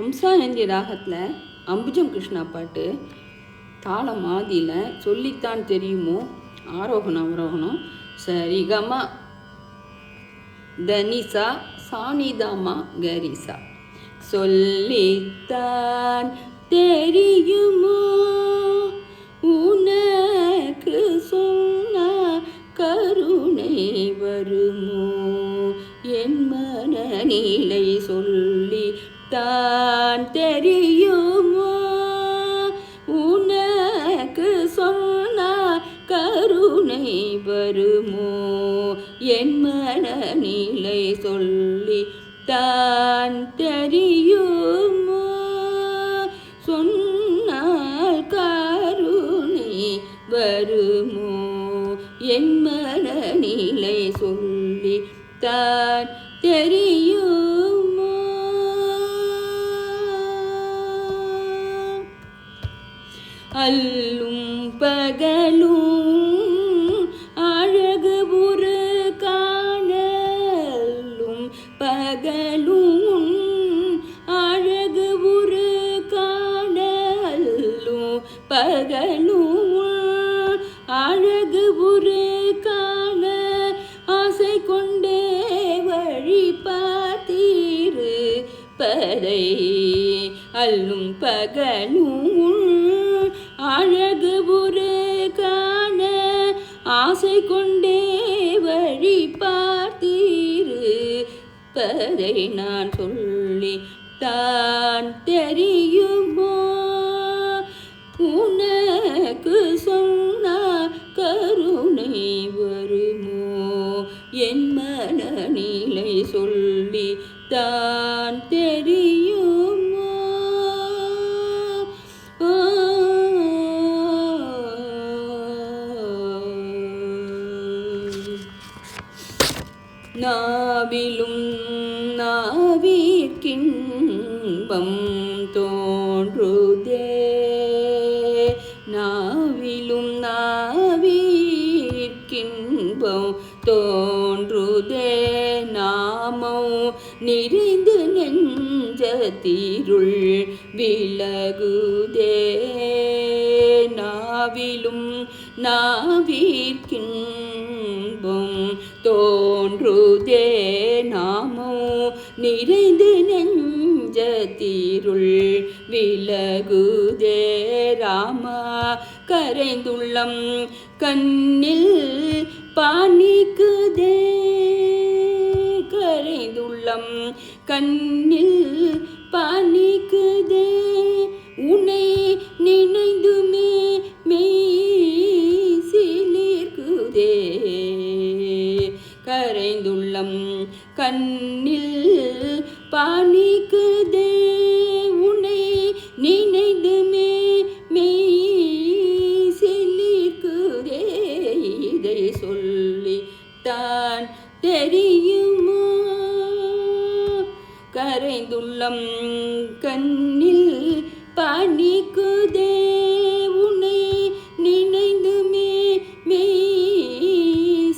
அம்சாநந்தி ராகத்தில் அம்புஜம் கிருஷ்ணா பாட்டு தாளம் ஆதியில் சொல்லித்தான் தெரியுமோ ஆரோகணம் அவரோகணம் சரிகமா தனிசா சானிதாமா கரிசா. சொல்லித்தான் தெரியுமோ உனக்கு சொன்ன கருணை வருமோ என் மனநிலை சொல்லி தான் தெரியுமோ உனக்கு சொன்ன கருணை வருமோ என் மனநிலை சொல்லி தான் தெரியுமோ சொன்னால் கருணை வருமோ என் மனநிலை சொல்லி தான் தெரியுமோ. அல்லும் பகலும் அழகு ஒரு காணலும் பகலும் அழகு ஒரு காணலும் பகலும் அழகு ஒரு காண ஆசை கொண்டே வழி பார்த்தீரு பதை. அல்லும் பகலும் அழகு ஒரு காண ஆசை கொண்டே வழி பார்த்தீரு பதை. நான் சொல்லி தான் தெரியுமோ உனக்கு சொன்ன கருணை வருமோ என் மனநிலை சொல்லி தான் தெரியுமோ. நாவிலும் நாவிற்கின்பம் தோன்றுதே நாவிலும் நாவிற்கின்பம் தோன்றுதே நாமோ நிறைந்து நெஞ்சத்திருள் விலகுதே. நாவிலும் நாவிற்கின்பம் தோன்றுதே நாமோ நிறைந்து நெஞ்சத்திருள் விலகுதே. ராமா கரைந்துள்ளம் கண்ணில் பானிக்குதே கரைந்துள்ளம் கண்ணில் பானிக்குதே உன்னை நினைந்துமே மெய் சிலிர்க்குதே. கரைந்துள்ளம் கண்ணில் பானிக்குதே உன்னை நினைந்துமே மெய் சிலிர்க்குதே. இதை சொல்லி தான் தெரியுமோ கரைந்துள்ளம் கண்ணில் பானிக்குதே உன்னை நினைந்துமே மெய்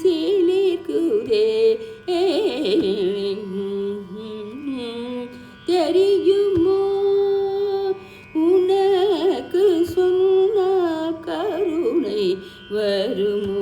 சிலிர்க்குதே. தெரியுமோ உனக்கு சொன்ன கருணை வருமோ